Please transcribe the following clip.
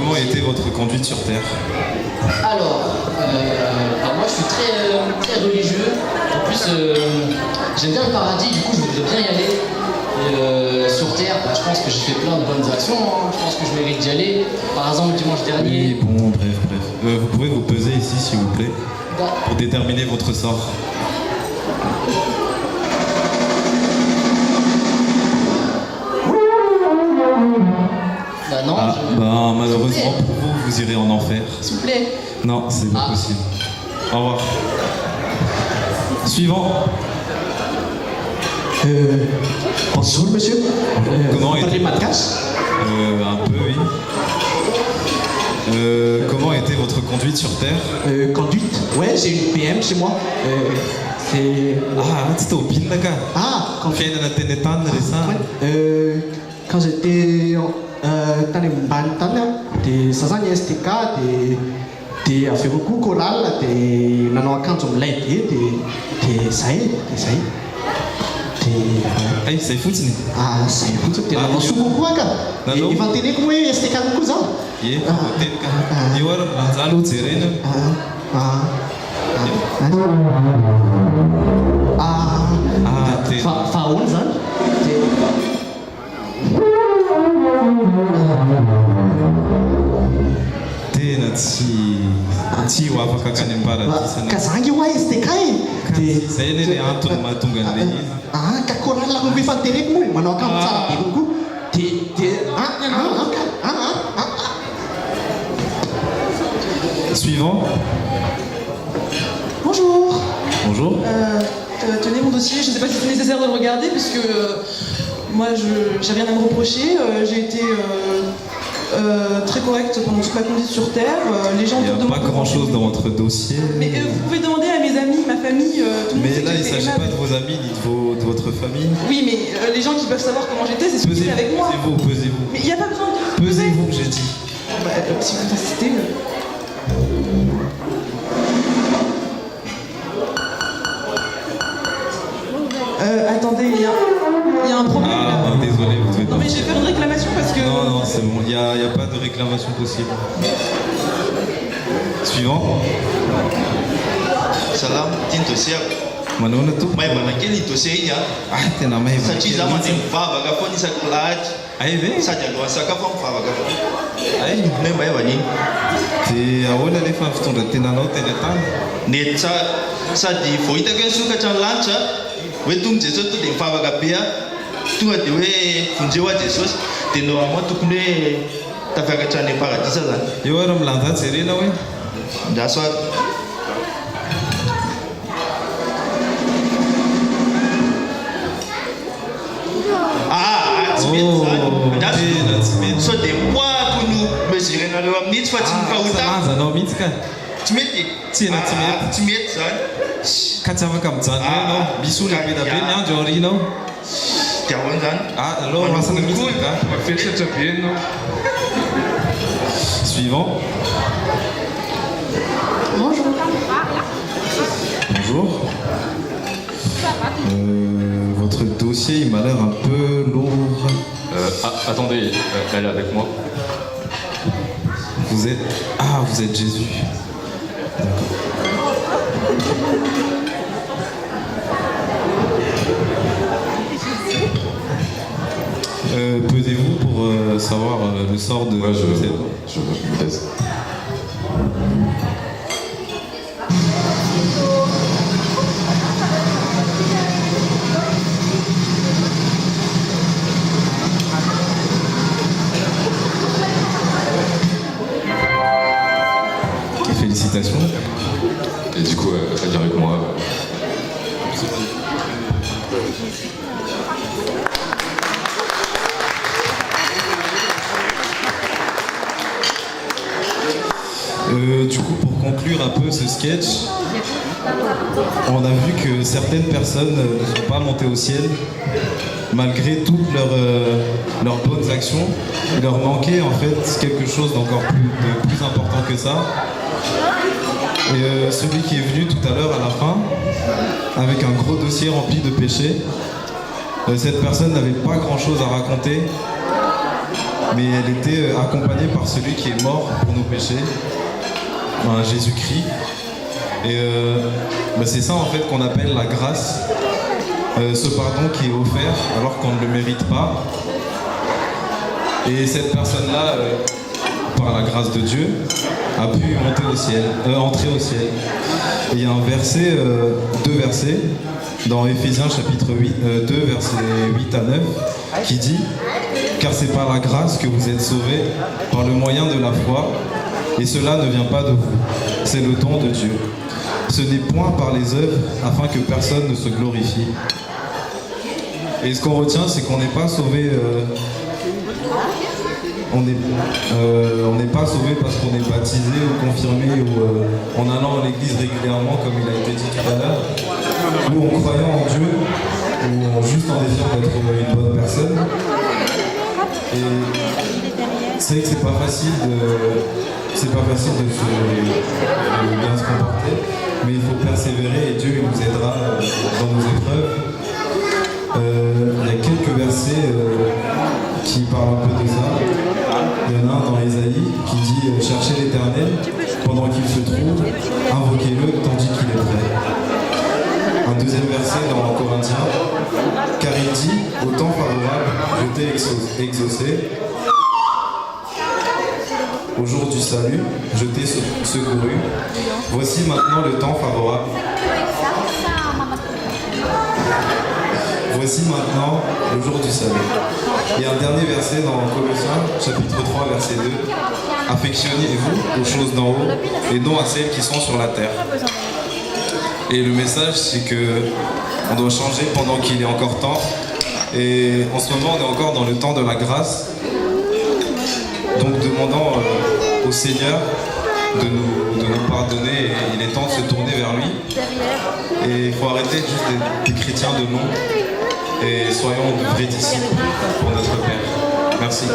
Comment était votre conduite sur Terre? Alors, moi je suis très religieux. En plus, j'aime bien le paradis, du coup je voudrais bien y aller. Et, sur Terre, je pense que j'ai fait plein de bonnes actions, hein. Je pense que je mérite d'y aller. Par exemple, dimanche dernier. Oui, bon, bref. Vous pouvez vous peser ici, s'il vous plaît, pour déterminer votre sort. Bah non, malheureusement pour vous, vous irez en enfer. S'il vous plaît. Non, c'est pas possible. Au revoir. Suivant. Bonjour monsieur. Comment vous parlez était... malgache? Un peu, oui. Comment était votre conduite sur Terre? Conduite? Ouais, j'ai une PM chez moi. C'est... Ah, c'était au Pindaga. Ah, quand j'étais tany ambany tany dia za zany STK dia avy eo koa chorale dia nanao akanjo milay be dia zay Ay, zay fotsiny. Ah, zay fotsiny dia nanao soko koa ka. Efa teneko hoe STK kokoa zaho. Ie, tenika. Io ary manjalo jerena. Fa ahoana zany? Tena tsy ho afaka akany am-paradisana. Ka zany io hoe STK e. Zay le antony mahatonga an'ilay izy. Ka chorale ako efa teneko moa manao akanjo tsara be kokoa. Suivant. Bonjour. Bonjour. Tenez mon dossier, je ne sais pas si c'est nécessaire de le regarder puisque moi j'ai rien à me reprocher. J'ai été très correcte pendant toute ma conduite sur Terre. Les gens il n'y a pas grand chose dans votre dossier. Mais vous pouvez demander à mes amis, ma famille, tout le monde. Mais là il ne s'agit pas de vos amis ni de votre famille. Oui, mais les gens qui peuvent savoir comment j'étais, c'est ceux qui étaient avec moi. Pesez-vous. Mais il n'y a pas besoin de... Pesez-vous, j'ai dit. Si vous insistez... Attendez, il y a un problème. Ah, désolé, vous devez... Non mais j'ai fait une réclamation parce que... Non, c'est bon, il n'y a pas de réclamation possible. Suivant. Salam, tin dossier. Manona tout. Mais manakeli dossier iny ah tena mahay satria za mandeha mivavaka foana isaky lahatra. Ay ve sady alohan'ny sakafo mivavaka foana. Ay ne mba eva niny. Dia ahoana lefa fitondran-tenanao teny an-tany? Nety tsara sady vao hitako hoe sokatra ny lanitra hoe tonga Jesosy to dia mivavaka be tonga dia hoe vonjeo a Jesosy dia normalement tokony hoe tafiakatra any paradisa zany. Eo ary milanja jerena hoe ndaso ary. Tsy mety zany. So dia poako no mesurenareo amin'iny fa tsy mifahotanao mihitsy ka. Tsy mety. Tsy mety zany. Ka tsy afaka mijanona ianao. Misy olona be da be ny andro ao aorianao. Dia ahoana zany? Aleo masana mihitsy ka. Mafetratra be ianao. Suivant. Bonjour. Bonjour. Votre dossier il m'a l'air un peu lourd. Attendez, elle est avec moi. Vous êtes... Ah, vous êtes Jésus. D'accord. Pesez-vous pour savoir le sort de... Ouais, je me taise. Félicitations. Et du coup, elle vient avec moi. Du coup, pour conclure un peu ce sketch, on a vu que certaines personnes ne sont pas montées au ciel, malgré toutes leurs bonnes actions. Il leur manquait en fait quelque chose d'encore plus important que ça. Et celui qui est venu tout à l'heure à la fin, avec un gros dossier rempli de péchés, cette personne n'avait pas grand chose à raconter. mais elle était accompagnée par celui qui est mort pour nos péchés, Jésus-Christ. Et c'est ça en fait qu'on appelle la grâce, ce pardon qui est offert alors qu'on ne le mérite pas. Et cette personne-là, par la grâce de Dieu, a pu entrer au ciel. Et il y a un verset, deux versets, dans Éphésiens chapitre 2, versets 8 à 9, qui dit « Car c'est par la grâce que vous êtes sauvés, par le moyen de la foi, et cela ne vient pas de vous, c'est le don de Dieu. Ce n'est point par les œuvres, afin que personne ne se glorifie. » Et ce qu'on retient, c'est qu'on n'est pas sauvé... on n'est pas sauvé parce qu'on est baptisé ou confirmé ou en allant à l'église régulièrement, comme il a été dit tout à l'heure, ou en croyant en Dieu, ou juste en essayant d'être une bonne personne. Et c'est vrai que c'est pas facile de bien se comporter, mais il faut persévérer et Dieu nous aidera dans nos épreuves. Il y a quelques versets qui parlent un peu de ça. Il y en a un dans Ésaïe qui dit « Cherchez l'Éternel pendant qu'il se trouve, invoquez-le tandis qu'il est prêt ». Un deuxième verset dans Corinthiens, « Car il dit, au temps favorable, je t'ai exaucé, au jour du salut, je t'ai secouru. Voici maintenant le temps favorable. Voici maintenant le jour du salut. » Et un dernier verset dans Colossiens, chapitre 3, verset 2. « Affectionnez-vous aux choses d'en haut et non à celles qui sont sur la terre. » Et le message, c'est qu'on doit changer pendant qu'il est encore temps. Et en ce moment, on est encore dans le temps de la grâce. Donc demandons au Seigneur de nous pardonner. Et il est temps de se tourner vers lui. Et il faut arrêter juste d'être des chrétiens de nom. Et soyons de vrais disciples pour notre Père. Merci.